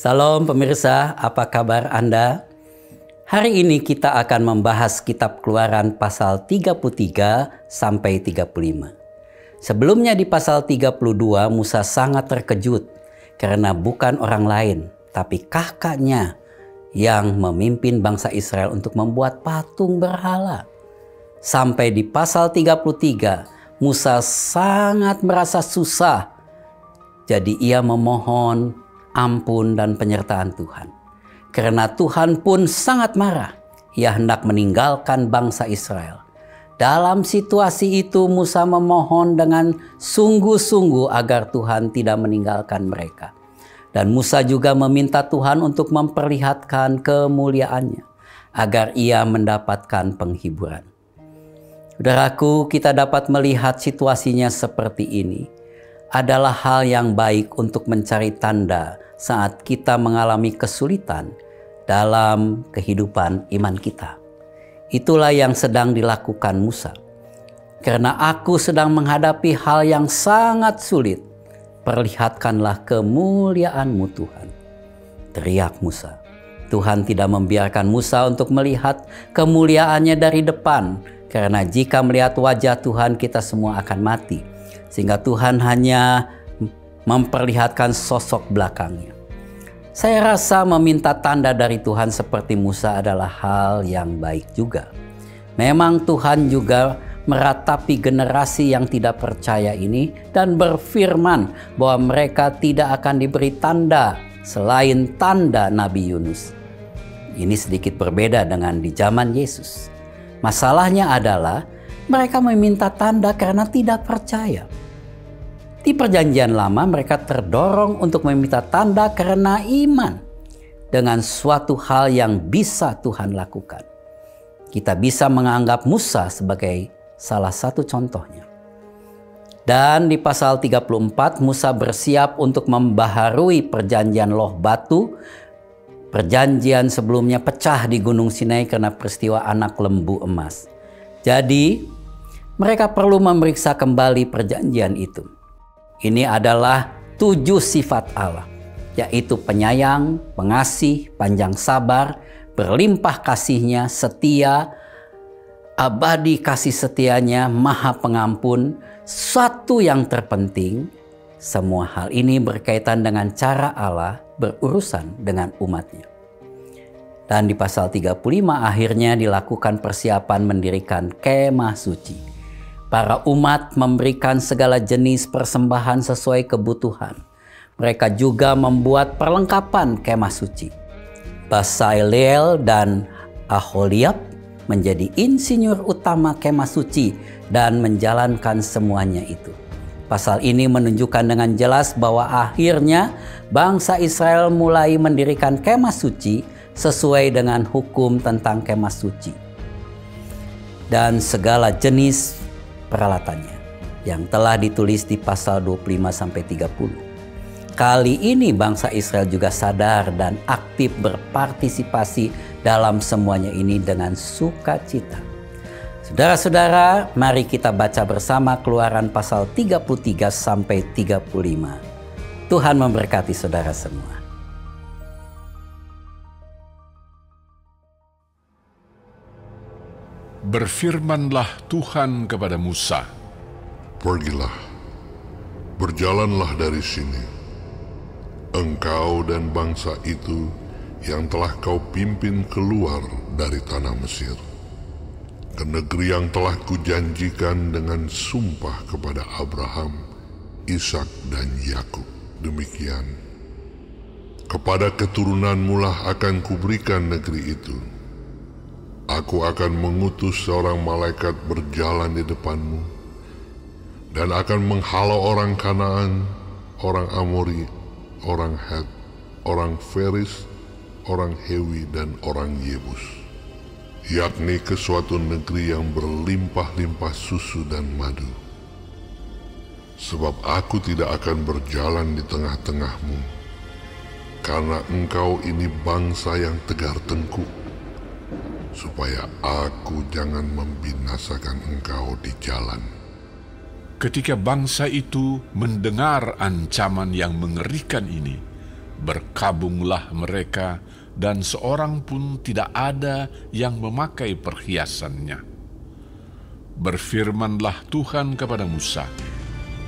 Salam pemirsa, apa kabar Anda? Hari ini kita akan membahas kitab Keluaran pasal 33 sampai 35. Sebelumnya di pasal 32 Musa sangat terkejut karena bukan orang lain, tapi kakaknya yang memimpin bangsa Israel untuk membuat patung berhala. Sampai di pasal 33 Musa sangat merasa susah. Jadi ia memohon ampun dan penyertaan Tuhan. Karena Tuhan pun sangat marah. Ia hendak meninggalkan bangsa Israel. Dalam situasi itu Musa memohon dengan sungguh-sungguh agar Tuhan tidak meninggalkan mereka. Dan Musa juga meminta Tuhan untuk memperlihatkan kemuliaannya agar ia mendapatkan penghiburan. Saudaraku, kita dapat melihat situasinya seperti ini adalah hal yang baik untuk mencari tanda saat kita mengalami kesulitan dalam kehidupan iman kita. Itulah yang sedang dilakukan Musa. Karena aku sedang menghadapi hal yang sangat sulit, perlihatkanlah kemuliaan-Mu Tuhan. Teriak Musa. Tuhan tidak membiarkan Musa untuk melihat kemuliaannya dari depan, karena jika melihat wajah Tuhan kita semua akan mati. Sehingga Tuhan hanya memperlihatkan sosok belakangnya. Saya rasa meminta tanda dari Tuhan seperti Musa adalah hal yang baik juga. Memang Tuhan juga meratapi generasi yang tidak percaya ini dan berfirman bahwa mereka tidak akan diberi tanda selain tanda Nabi Yunus. Ini sedikit berbeda dengan di zaman Yesus. Masalahnya adalah mereka meminta tanda karena tidak percaya. Di perjanjian lama mereka terdorong untuk meminta tanda karena iman dengan suatu hal yang bisa Tuhan lakukan. Kita bisa menganggap Musa sebagai salah satu contohnya. Dan di pasal 34 Musa bersiap untuk membaharui perjanjian loh batu. Perjanjian sebelumnya pecah di Gunung Sinai karena peristiwa anak lembu emas. Jadi mereka perlu memeriksa kembali perjanjian itu. Ini adalah 7 sifat Allah, yaitu penyayang, pengasih, panjang sabar, berlimpah kasihnya, setia, abadi kasih setianya, maha pengampun. Satu yang terpenting, semua hal ini berkaitan dengan cara Allah berurusan dengan umatnya. Dan di pasal 35 akhirnya dilakukan persiapan mendirikan kemah suci. Para umat memberikan segala jenis persembahan sesuai kebutuhan. Mereka juga membuat perlengkapan kemah suci. Basaleel dan Aholiab menjadi insinyur utama kemah suci dan menjalankan semuanya itu. Pasal ini menunjukkan dengan jelas bahwa akhirnya bangsa Israel mulai mendirikan kemah suci sesuai dengan hukum tentang kemah suci. Dan segala jenis peralatannya yang telah ditulis di pasal 25-30. Kali ini bangsa Israel juga sadar dan aktif berpartisipasi dalam semuanya ini dengan sukacita. Saudara-saudara, mari kita baca bersama Keluaran pasal 33-35. Tuhan memberkati saudara semua. Berfirmanlah Tuhan kepada Musa, "Pergilah, berjalanlah dari sini, engkau dan bangsa itu yang telah kau pimpin keluar dari tanah Mesir, ke negeri yang telah kujanjikan dengan sumpah kepada Abraham, Ishak dan Yakub. Demikian, kepada keturunanmu lah akan kuberikan negeri itu. Aku akan mengutus seorang malaikat berjalan di depanmu dan akan menghalau orang Kanaan, orang Amori, orang Het, orang Feris, orang Hewi dan orang Yebus, yakni ke suatu negeri yang berlimpah-limpah susu dan madu. Sebab aku tidak akan berjalan di tengah-tengahmu, karena engkau ini bangsa yang tegar tengkuk, supaya aku jangan membinasakan engkau di jalan." ketika bangsa itu mendengar ancaman yang mengerikan ini, Berkabunglah mereka, dan seorang pun tidak ada yang memakai perhiasannya. Berfirmanlah Tuhan kepada Musa,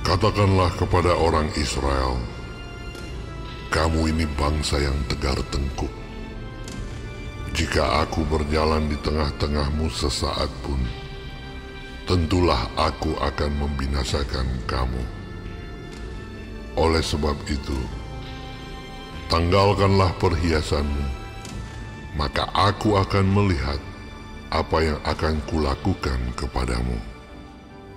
Katakanlah kepada orang Israel, kamu ini bangsa yang tegar tengkuk. Jika aku berjalan di tengah-tengahmu sesaat pun, tentulah aku akan membinasakan kamu. Oleh sebab itu, tanggalkanlah perhiasanmu, maka aku akan melihat apa yang akan kulakukan kepadamu.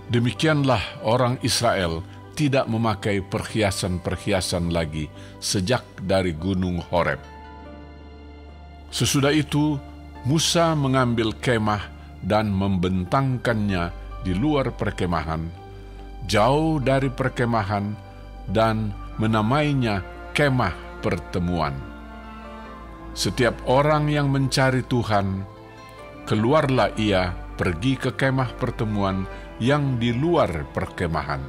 Demikianlah orang Israel tidak memakai perhiasan-perhiasan lagi sejak dari gunung Horeb. Sesudah itu, Musa mengambil kemah dan membentangkannya di luar perkemahan, jauh dari perkemahan, dan menamainya kemah pertemuan. Setiap orang yang mencari Tuhan, keluarlah ia pergi ke kemah pertemuan yang di luar perkemahan.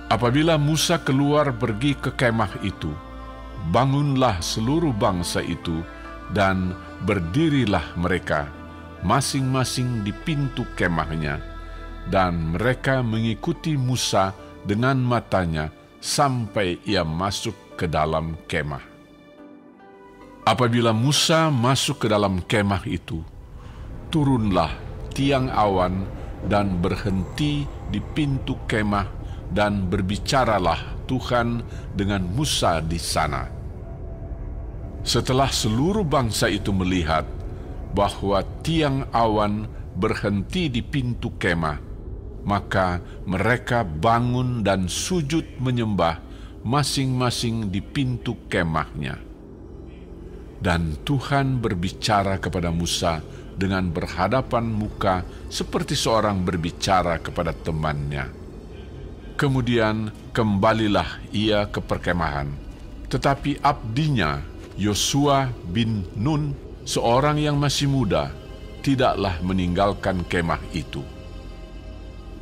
Apabila Musa keluar pergi ke kemah itu, bangunlah seluruh bangsa itu, dan berdirilah mereka masing-masing di pintu kemahnya, dan mereka mengikuti Musa dengan matanya sampai ia masuk ke dalam kemah. Apabila Musa masuk ke dalam kemah itu, turunlah tiang awan dan berhenti di pintu kemah, dan berbicaralah Tuhan dengan Musa di sana. Setelah seluruh bangsa itu melihat bahwa tiang awan berhenti di pintu kemah, maka mereka bangun dan sujud menyembah masing-masing di pintu kemahnya. Dan Tuhan berbicara kepada Musa dengan berhadapan muka seperti seorang berbicara kepada temannya. Kemudian kembalilah ia ke perkemahan, tetapi abdinya Yosua bin Nun, seorang yang masih muda, tidaklah meninggalkan kemah itu.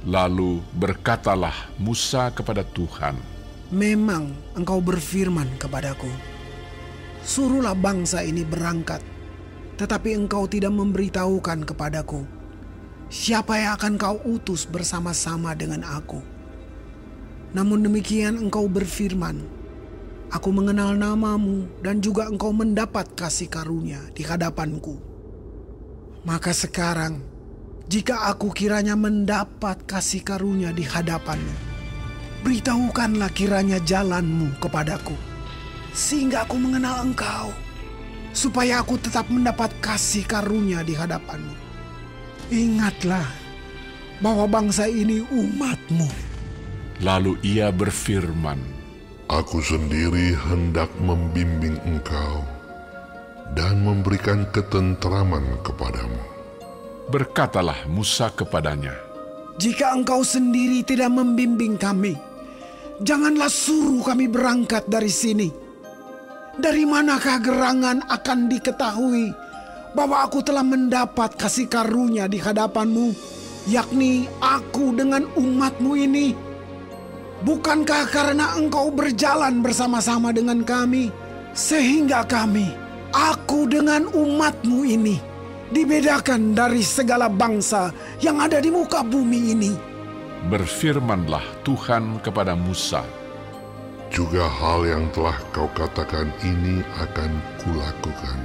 Lalu berkatalah Musa kepada Tuhan, Memang engkau berfirman kepadaku, suruhlah bangsa ini berangkat, tetapi engkau tidak memberitahukan kepadaku siapa yang akan kau utus bersama-sama dengan aku. Namun demikian engkau berfirman, aku mengenal namamu dan juga engkau mendapat kasih karunia di hadapanku. Maka sekarang, jika aku kiranya mendapat kasih karunia di hadapanmu, beritahukanlah kiranya jalanmu kepadaku, sehingga aku mengenal engkau, supaya aku tetap mendapat kasih karunia di hadapanmu. Ingatlah bahwa bangsa ini umatmu. Lalu ia berfirman, Aku sendiri hendak membimbing engkau dan memberikan ketentraman kepadamu. Berkatalah Musa kepadanya, Jika engkau sendiri tidak membimbing kami, janganlah suruh kami berangkat dari sini. Dari manakah gerangan akan diketahui bahwa aku telah mendapat kasih karunia di hadapanmu, yakni aku dengan umatmu ini? Bukankah karena engkau berjalan bersama-sama dengan kami, sehingga kami, aku dengan umatmu ini, dibedakan dari segala bangsa yang ada di muka bumi ini? berfirmanlah Tuhan kepada Musa, Juga hal yang telah kau katakan ini akan kulakukan,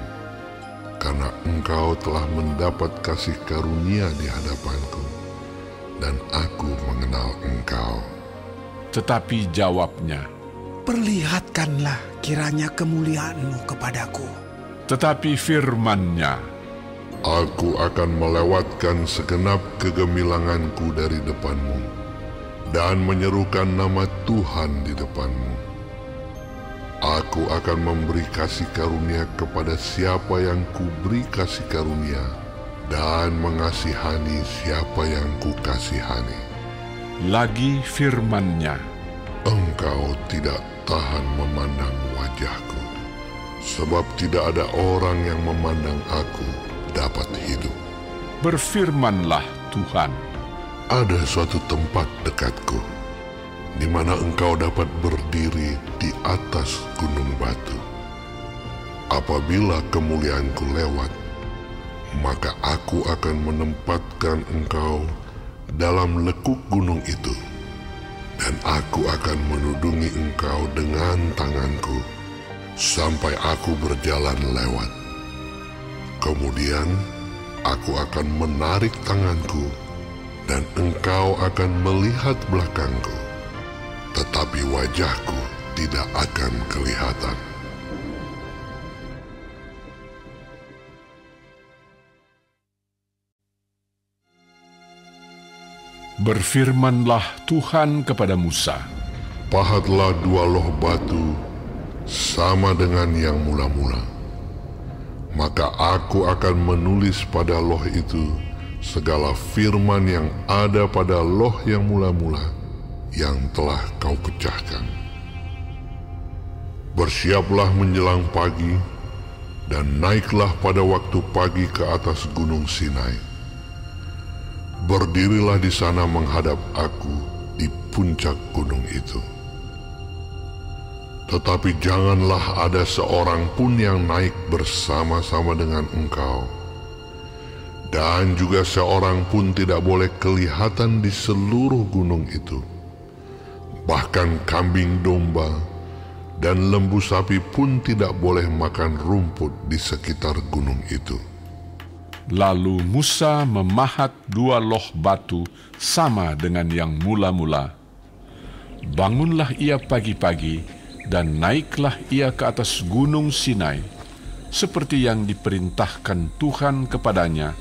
karena engkau telah mendapat kasih karunia di hadapanku, dan aku mengenal engkau. tetapi jawabnya, Perlihatkanlah kiranya kemuliaanmu kepadaku. tetapi firman-Nya, Aku akan melewatkan segenap kegemilanganku dari depanmu, dan menyerukan nama Tuhan di depanmu. Aku akan memberi kasih karunia kepada siapa yang kuberi kasih karunia, dan mengasihani siapa yang kukasihani. lagi firman-Nya, Engkau tidak tahan memandang wajahku, sebab tidak ada orang yang memandang aku dapat hidup. berfirmanlah Tuhan, Ada suatu tempat dekatku, di mana engkau dapat berdiri di atas gunung batu. Apabila kemuliaanku lewat, maka aku akan menempatkan engkau dalam lekuk gunung itu, dan aku akan menudungi engkau dengan tanganku sampai aku berjalan lewat. Kemudian aku akan menarik tanganku, dan engkau akan melihat belakangku, tetapi wajahku tidak akan kelihatan. Berfirmanlah Tuhan kepada Musa, Pahatlah 2 loh batu sama dengan yang mula-mula. Maka aku akan menulis pada loh itu segala firman yang ada pada loh yang mula-mula yang telah kau pecahkan. Bersiaplah menjelang pagi, dan naiklah pada waktu pagi ke atas gunung Sinai. Berdirilah di sana menghadap aku di puncak gunung itu. Tetapi janganlah ada seorang pun yang naik bersama-sama dengan engkau, dan juga seorang pun tidak boleh kelihatan di seluruh gunung itu. Bahkan kambing domba dan lembu sapi pun tidak boleh makan rumput di sekitar gunung itu. Lalu Musa memahat 2 loh batu sama dengan yang mula-mula. Bangunlah ia pagi-pagi, dan naiklah ia ke atas gunung Sinai, seperti yang diperintahkan Tuhan kepadanya,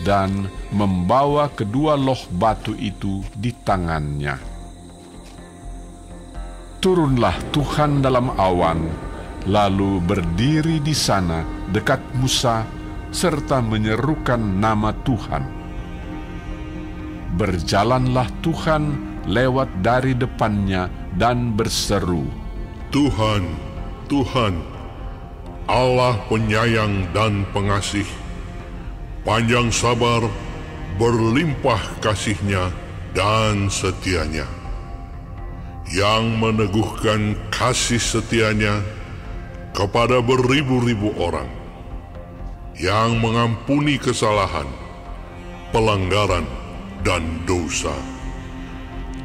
dan membawa kedua loh batu itu di tangannya. Turunlah Tuhan dalam awan, lalu berdiri di sana dekat Musa, serta menyerukan nama Tuhan. Berjalanlah Tuhan lewat dari depannya dan berseru, Tuhan, Tuhan, Allah penyayang dan pengasih, panjang sabar, berlimpah kasih-Nya dan setia-Nya, yang meneguhkan kasih setia-Nya kepada beribu-ribu orang, yang mengampuni kesalahan, pelanggaran, dan dosa,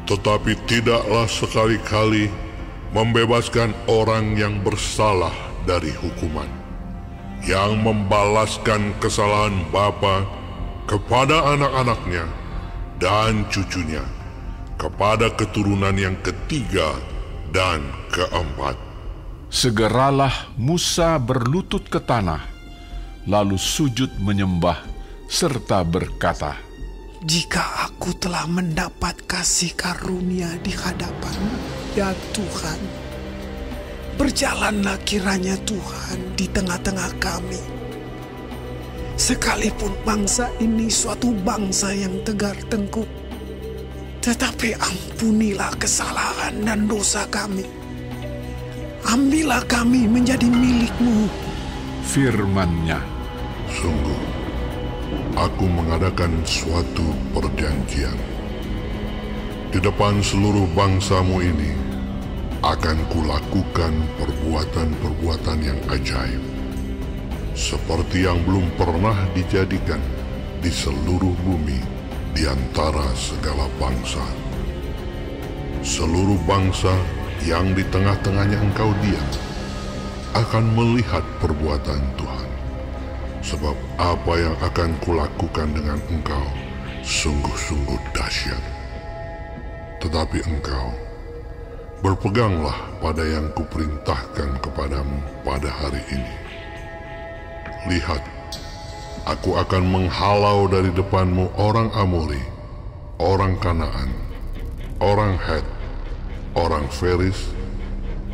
tetapi tidaklah sekali-kali membebaskan orang yang bersalah dari hukuman, yang membalaskan kesalahan bapa kepada anak-anaknya dan cucunya, kepada keturunan yang ketiga dan keempat. Segeralah Musa berlutut ke tanah, lalu sujud menyembah serta berkata, Jika aku telah mendapat kasih karunia di hadapan-Mu, ya Tuhan, berjalanlah kiranya Tuhan di tengah-tengah kami. Sekalipun bangsa ini suatu bangsa yang tegar tengkuk, tetapi ampunilah kesalahan dan dosa kami. Ambillah kami menjadi milik-Mu. Firman-Nya, Sungguh, aku mengadakan suatu perjanjian. Di depan seluruh bangsamu ini, akan kulakukan perbuatan-perbuatan yang ajaib, seperti yang belum pernah dijadikan di seluruh bumi di antara segala bangsa. Seluruh bangsa yang di tengah-tengahnya engkau diam akan melihat perbuatan Tuhan. Sebab apa yang akan kulakukan dengan engkau sungguh-sungguh dahsyat. Tetapi engkau berpeganglah pada yang kuperintahkan kepadamu pada hari ini. Lihat, aku akan menghalau dari depanmu orang Amori, orang Kanaan, orang Het, orang Feris,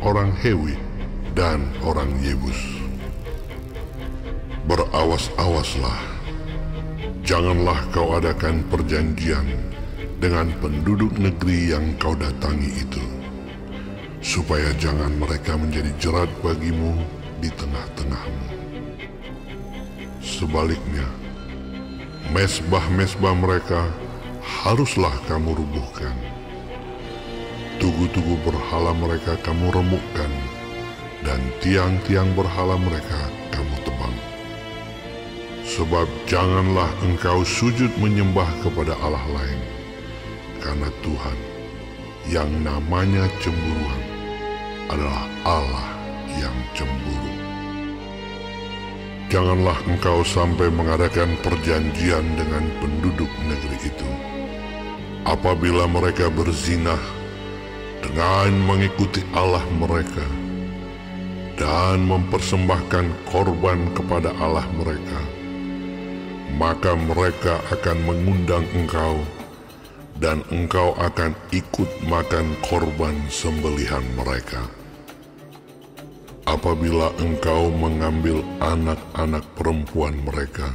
orang Hewi, dan orang Yebus. Berawas-awaslah, janganlah kau adakan perjanjian dengan penduduk negeri yang kau datangi itu, supaya jangan mereka menjadi jerat bagimu di tengah-tengahmu. Sebaliknya, mesbah-mesbah mereka haruslah kamu rubuhkan. Tugu-tugu berhala mereka kamu remukkan, dan tiang-tiang berhala mereka kamu tebang. Sebab janganlah engkau sujud menyembah kepada Allah lain, karena Tuhan, yang namanya cemburuan, adalah Allah yang cemburu. Janganlah engkau sampai mengadakan perjanjian dengan penduduk negeri itu, apabila mereka berzinah dengan mengikuti Allah mereka dan mempersembahkan korban kepada Allah mereka, maka mereka akan mengundang engkau dan engkau akan ikut makan korban sembelihan mereka. Apabila engkau mengambil anak-anak perempuan mereka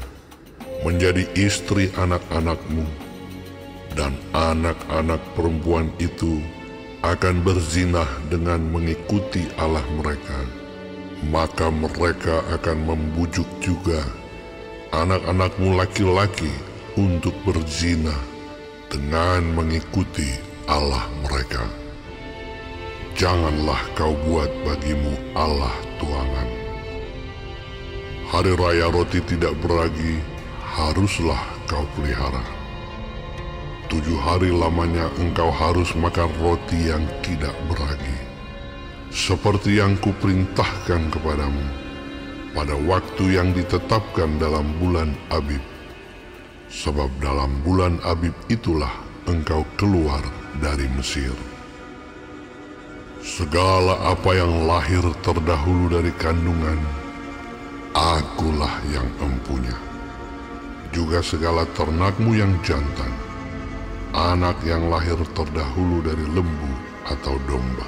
menjadi istri anak-anakmu, dan anak-anak perempuan itu akan berzinah dengan mengikuti Allah mereka, maka mereka akan membujuk juga anak-anakmu laki-laki untuk berzinah dengan mengikuti Allah mereka. Janganlah kau buat bagimu Allah tuangan. Hari raya roti tidak beragi haruslah kau pelihara. 7 hari lamanya engkau harus makan roti yang tidak beragi, seperti yang kuperintahkan kepadamu pada waktu yang ditetapkan dalam bulan Abib. Sebab dalam bulan Abib itulah engkau keluar dari Mesir. Segala apa yang lahir terdahulu dari kandungan, akulah yang empunya. Juga segala ternakmu yang jantan, anak yang lahir terdahulu dari lembu atau domba.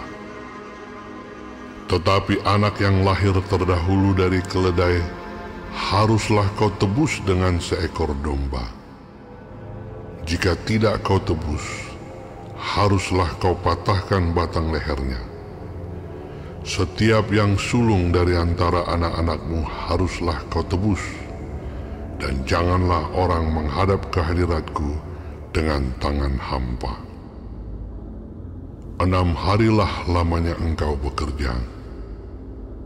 Tetapi anak yang lahir terdahulu dari keledai, haruslah kau tebus dengan seekor domba. Jika tidak kau tebus, haruslah kau patahkan batang lehernya. Setiap yang sulung dari antara anak-anakmu haruslah kau tebus, dan janganlah orang menghadap ke hadiratku dengan tangan hampa. 6 harilah lamanya engkau bekerja,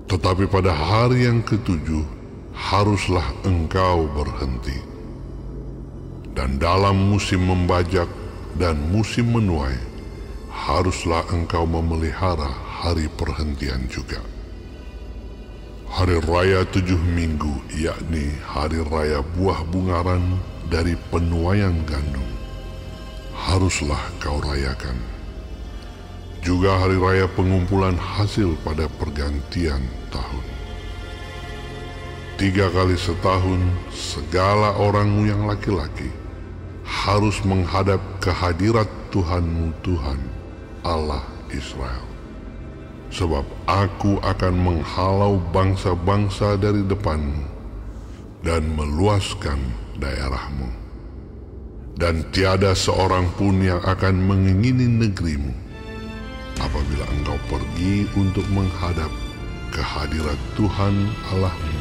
tetapi pada hari yang ke-7 haruslah engkau berhenti. Dan dalam musim membajak dan musim menuai, haruslah engkau memelihara hari perhentian juga. Hari raya 7 minggu, yakni hari raya buah bungaran dari penuaian gandum, haruslah kau rayakan. Juga hari raya pengumpulan hasil pada pergantian tahun. 3 kali setahun segala orangmu yang laki-laki harus menghadap ke hadirat Tuhanmu Tuhan, Allah Israel. Sebab aku akan menghalau bangsa-bangsa dari depanmu dan meluaskan daerahmu. Dan tiada seorang pun yang akan mengingini negerimu apabila engkau pergi untuk menghadap ke hadirat Tuhan Allahmu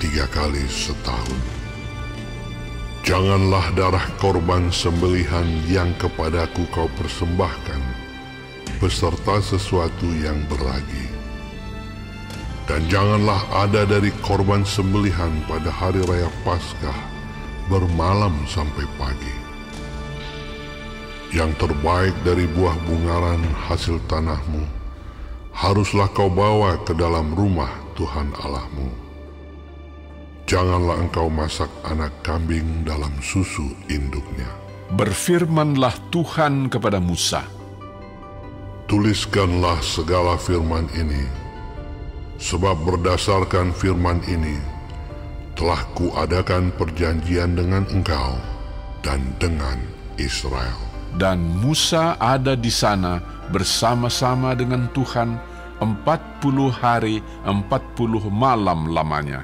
3 kali setahun. Janganlah darah korban sembelihan yang kepadaku kau persembahkan beserta sesuatu yang beragi. Dan janganlah ada dari korban sembelihan pada hari raya Paskah bermalam sampai pagi. Yang terbaik dari buah bungaran hasil tanahmu haruslah kau bawa ke dalam rumah Tuhan Allahmu. Janganlah engkau masak anak kambing dalam susu induknya. Berfirmanlah Tuhan kepada Musa, tuliskanlah segala firman ini, sebab berdasarkan firman ini telah kuadakan perjanjian dengan engkau dan dengan Israel. Dan Musa ada di sana bersama-sama dengan Tuhan 40 hari 40 malam lamanya,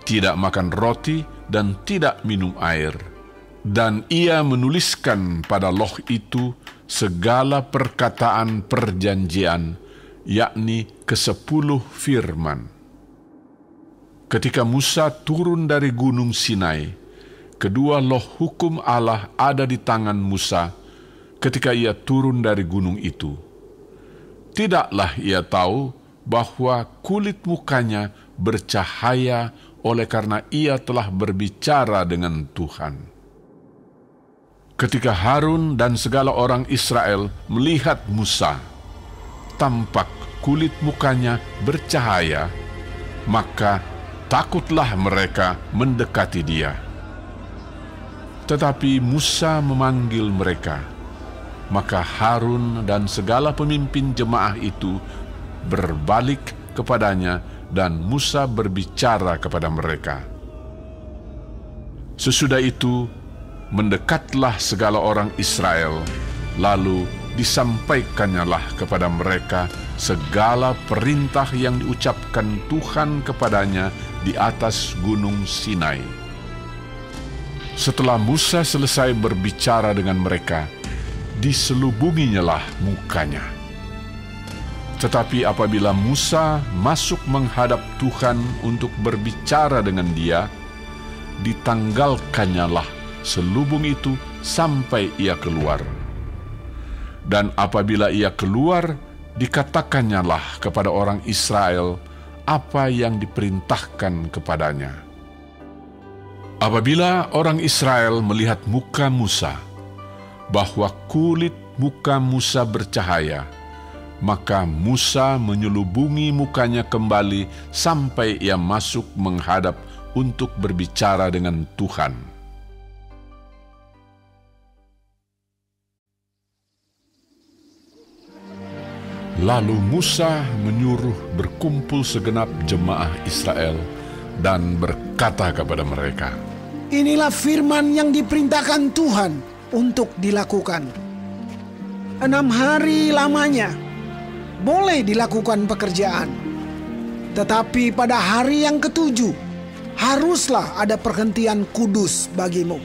tidak makan roti dan tidak minum air. Dan ia menuliskan pada loh itu segala perkataan perjanjian, yakni ke-10 firman. Ketika Musa turun dari gunung Sinai, kedua loh hukum Allah ada di tangan Musa, ketika ia turun dari gunung itu, tidaklah ia tahu bahwa kulit mukanya bercahaya oleh karena ia telah berbicara dengan Tuhan. Ketika Harun dan segala orang Israel melihat Musa, tampak kulit mukanya bercahaya, maka takutlah mereka mendekati dia. Tetapi Musa memanggil mereka, maka Harun dan segala pemimpin jemaah itu berbalik kepadanya dan Musa berbicara kepada mereka. Sesudah itu, mendekatlah segala orang Israel, lalu disampaikannyalah kepada mereka segala perintah yang diucapkan Tuhan kepadanya di atas gunung Sinai. Setelah Musa selesai berbicara dengan mereka, diselubunginyalah mukanya. Tetapi apabila Musa masuk menghadap Tuhan untuk berbicara dengan dia, ditanggalkannyalah selubung itu sampai ia keluar. Dan apabila ia keluar, dikatakannya kepada orang Israel apa yang diperintahkan kepadanya. Apabila orang Israel melihat muka Musa, bahwa kulit muka Musa bercahaya, maka Musa menyelubungi mukanya kembali sampai ia masuk menghadap untuk berbicara dengan Tuhan. Lalu Musa menyuruh berkumpul segenap jemaah Israel dan berkata kepada mereka, "Inilah firman yang diperintahkan Tuhan untuk dilakukan. 6 hari lamanya boleh dilakukan pekerjaan, tetapi pada hari yang ke-7 haruslah ada perhentian kudus bagimu,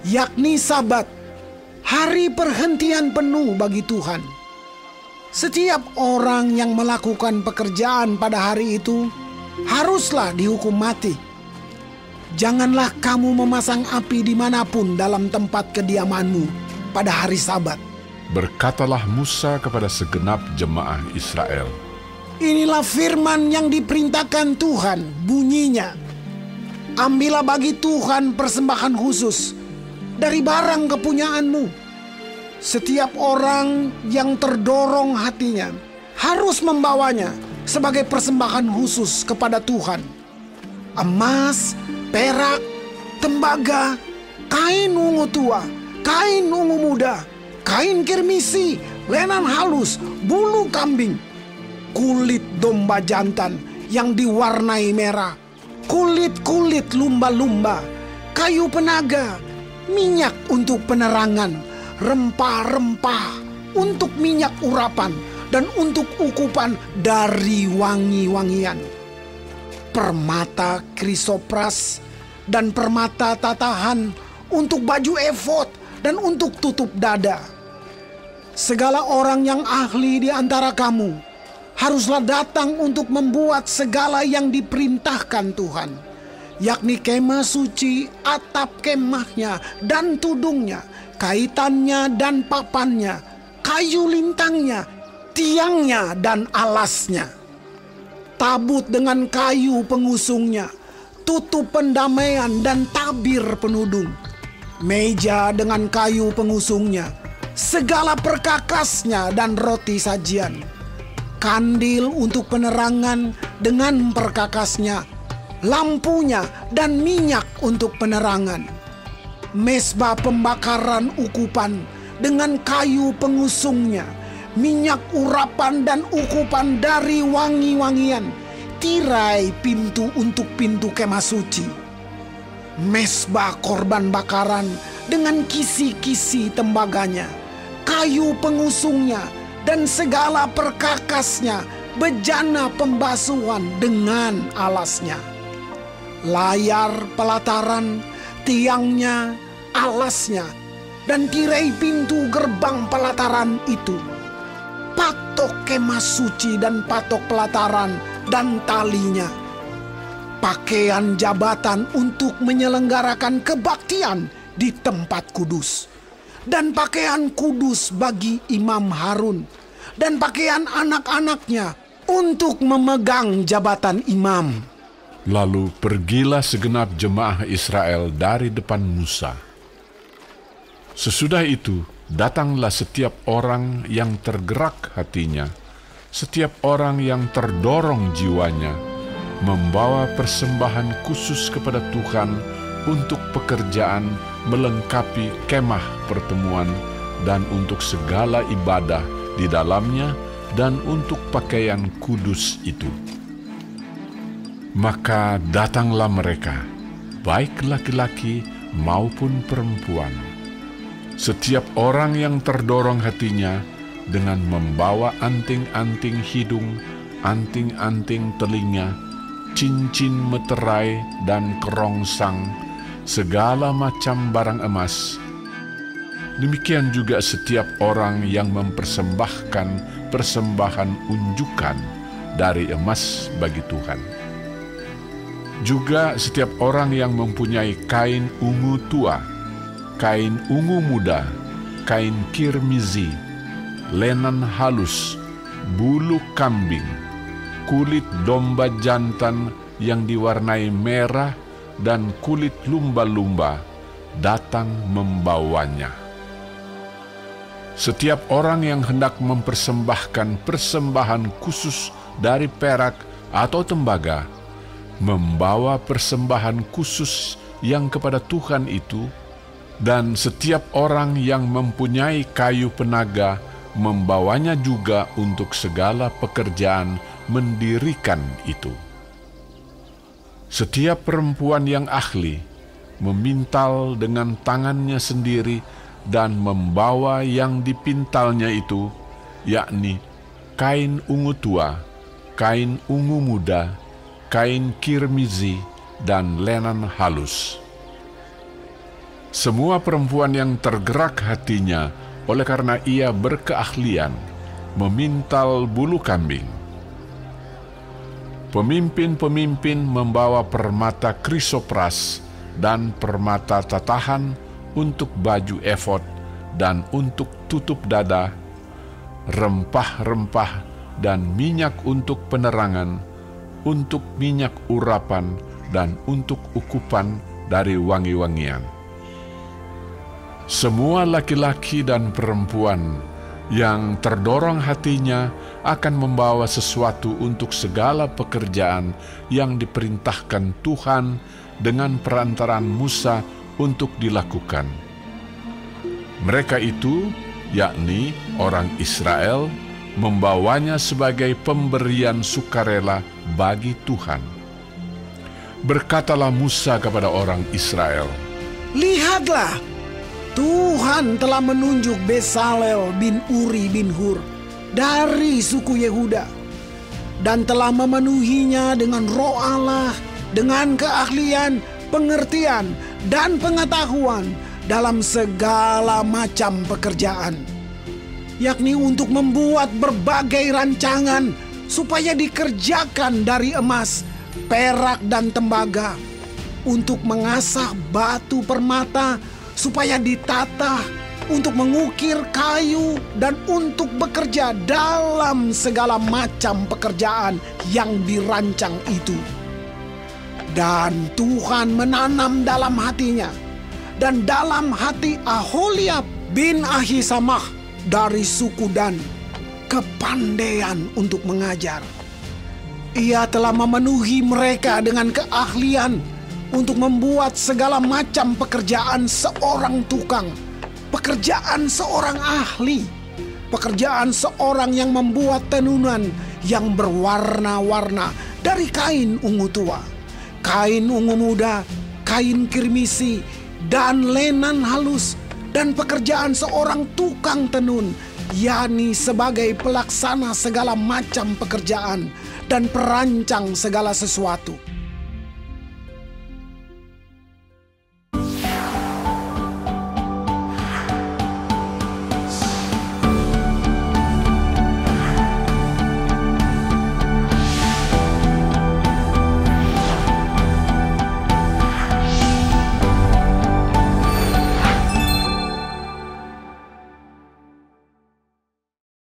yakni Sabat, hari perhentian penuh bagi Tuhan. Setiap orang yang melakukan pekerjaan pada hari itu haruslah dihukum mati. Janganlah kamu memasang api dimanapun dalam tempat kediamanmu pada hari Sabat." Berkatalah Musa kepada segenap jemaah Israel, "Inilah firman yang diperintahkan Tuhan, bunyinya, ambillah bagi Tuhan persembahan khusus dari barang kepunyaanmu. Setiap orang yang terdorong hatinya harus membawanya sebagai persembahan khusus kepada Tuhan. Emas, perak, tembaga, kain ungu tua, kain ungu muda, kain kirmisi, lenan halus, bulu kambing, kulit domba jantan yang diwarnai merah, kulit-kulit lumba-lumba, kayu penaga, minyak untuk penerangan, rempah-rempah untuk minyak urapan, dan untuk ukupan dari wangi-wangian, permata krisopras dan permata tatahan untuk baju efod dan untuk tutup dada. Segala orang yang ahli di antara kamu haruslah datang untuk membuat segala yang diperintahkan Tuhan, yakni kemah suci, atap kemahnya dan tudungnya, kaitannya dan papannya, kayu lintangnya, tiangnya dan alasnya, tabut dengan kayu pengusungnya, tutup pendamaian dan tabir penudung, meja dengan kayu pengusungnya, segala perkakasnya dan roti sajian, kandil untuk penerangan dengan perkakasnya, lampunya dan minyak untuk penerangan, mesbah pembakaran ukupan dengan kayu pengusungnya, minyak urapan dan ukupan dari wangi-wangian, tirai pintu untuk pintu kemah suci, mesbah korban bakaran dengan kisi-kisi tembaganya, kayu pengusungnya dan segala perkakasnya, bejana pembasuhan dengan alasnya, layar pelataran, tiangnya, alasnya, dan tirai pintu gerbang pelataran itu, patok kemah suci dan patok pelataran dan talinya, pakaian jabatan untuk menyelenggarakan kebaktian di tempat kudus, dan pakaian kudus bagi Imam Harun, dan pakaian anak-anaknya untuk memegang jabatan imam. Lalu pergilah segenap jemaah Israel dari depan Musa. Sesudah itu, datanglah setiap orang yang tergerak hatinya, setiap orang yang terdorong jiwanya, membawa persembahan khusus kepada Tuhan untuk pekerjaan melengkapi kemah pertemuan dan untuk segala ibadah di dalamnya dan untuk pakaian kudus itu. Maka datanglah mereka, baik laki-laki maupun perempuan, setiap orang yang terdorong hatinya dengan membawa anting-anting hidung, anting-anting telinga, cincin meterai dan kerongsang, segala macam barang emas. Demikian juga setiap orang yang mempersembahkan persembahan unjukan dari emas bagi Tuhan. Juga setiap orang yang mempunyai kain ungu tua, kain ungu muda, kain kirmizi, lenan halus, bulu kambing, kulit domba jantan yang diwarnai merah, dan kulit lumba-lumba, datang membawanya. Setiap orang yang hendak mempersembahkan persembahan khusus dari perak atau tembaga, membawa persembahan khusus yang kepada Tuhan itu, dan setiap orang yang mempunyai kayu penaga, membawanya juga untuk segala pekerjaan mendirikan itu. Setiap perempuan yang ahli memintal dengan tangannya sendiri dan membawa yang dipintalnya itu, yakni kain ungu tua, kain ungu muda, kain kirmizi, dan lenan halus. Semua perempuan yang tergerak hatinya oleh karena ia berkeahlian memintal bulu kambing. Pemimpin-pemimpin membawa permata krisopras dan permata tatahan untuk baju efod dan untuk tutup dada, rempah-rempah dan minyak untuk penerangan, untuk minyak urapan dan untuk ukupan dari wangi-wangian. Semua laki-laki dan perempuan yang terdorong hatinya akan membawa sesuatu untuk segala pekerjaan yang diperintahkan Tuhan dengan perantaraan Musa untuk dilakukan. Mereka itu, yakni orang Israel, membawanya sebagai pemberian sukarela bagi Tuhan. Berkatalah Musa kepada orang Israel, "Lihatlah, Tuhan telah menunjuk Besalel bin Uri bin Hur dari suku Yehuda dan telah memenuhinya dengan roh Allah, dengan keahlian, pengertian, dan pengetahuan dalam segala macam pekerjaan, yakni untuk membuat berbagai rancangan supaya dikerjakan dari emas, perak, dan tembaga, untuk mengasah batu permata supaya ditata, untuk mengukir kayu, dan untuk bekerja dalam segala macam pekerjaan yang dirancang itu. Dan Tuhan menanam dalam hatinya dan dalam hati Aholiab bin Ahisamah dari suku Dan kepandaian untuk mengajar. Ia telah memenuhi mereka dengan keahlian untuk membuat segala macam pekerjaan seorang tukang, pekerjaan seorang ahli, pekerjaan seorang yang membuat tenunan yang berwarna-warna dari kain ungu tua, kain ungu muda, kain kirmisi, dan lenan halus, dan pekerjaan seorang tukang tenun, yakni sebagai pelaksana segala macam pekerjaan dan perancang segala sesuatu.